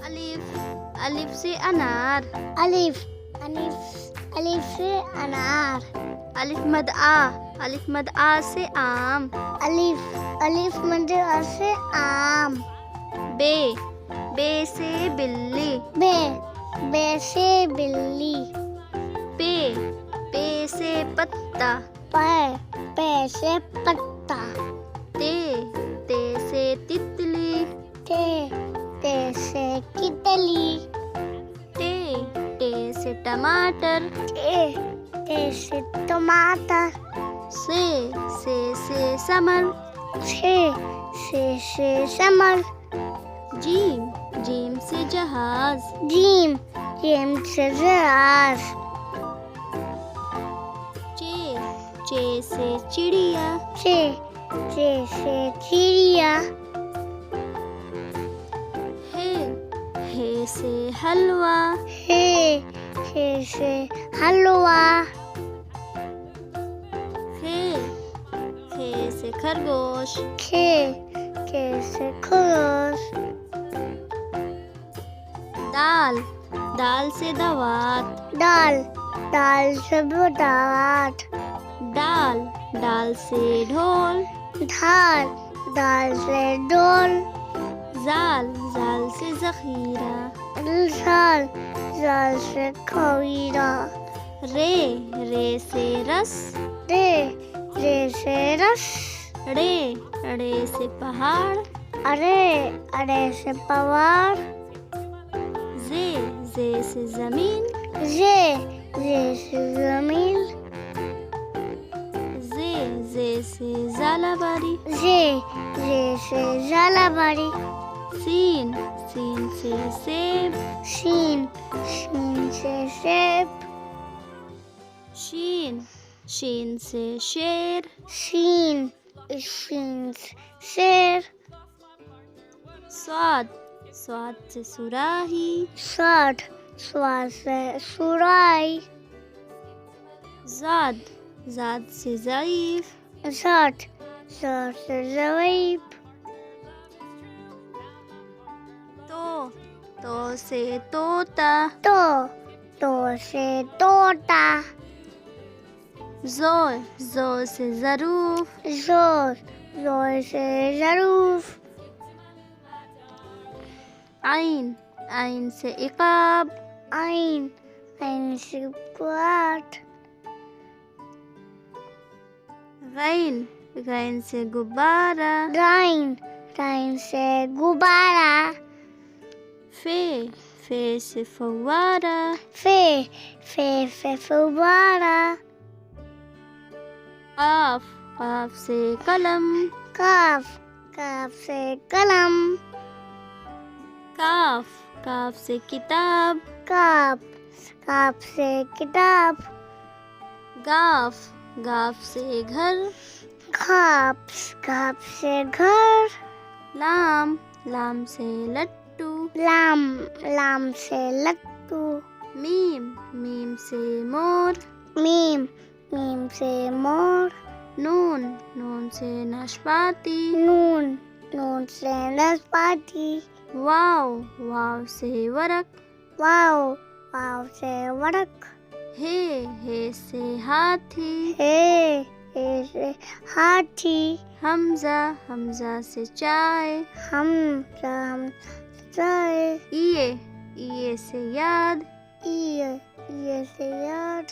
अलिफ अलिफ से अनार। अलिफ अलिफ से अनार। अलिफ मद आ से आम। अलिफ मद आ से आम। बे से बिल्ली। बे से बिल्ली। पे से पत्ता। पे से पत्ता। ते से तितली। ते से तितली। टे से टमाटर। ते से टमाटर। से समर। से समर। जीम से जहाज। जीम से जहाज। चे से चिड़िया। चे से चिड़िया। हे से हलवा। हे से हलवा। खे से खरगोश। खे से खरगोश। दाल से दावत। दाल से दावत। डाल से ढोल। दाल से ढोल। जाल से जखीरा। जाल से खमीरा। रे से रस। रे से रस। अड़े से पहाड़। अरे से पवार। जे से जमीन। जे से जमीन। जे से जालाबारी। जे से जालाबारी। सीन से सेब। शीन से सेब। शीन से शेर। शीन से शेर। स्वाद से सुराही। स्वाद से सुराही। जाद से ज़ईफ। जाद से ज़ईफ। तो से तोता। तो से तोता। जो से ज़रूफ। जो से ज़रूफ। आइन से इक़ाब। आइन से कुआत। गैन से गुब्बारा। गाइन से गुब्बारा। फे से फव्वारा। फे से फव्वारा। काफ से कलम। काफ से कलम। काफ से किताब। काफ से किताब। गाफ से घर। घाप से घर। लाम से लट्टू। लाम से लट्टू। मीम से मोर। मीम से मोर। नून से नाशपाती। नून से नाशपाती। वाव से वरक। वाव से वरक। हे से हाथी। हे से हाथी। हमजा से चाय। हमजा चाय। इये से याद। इये से याद।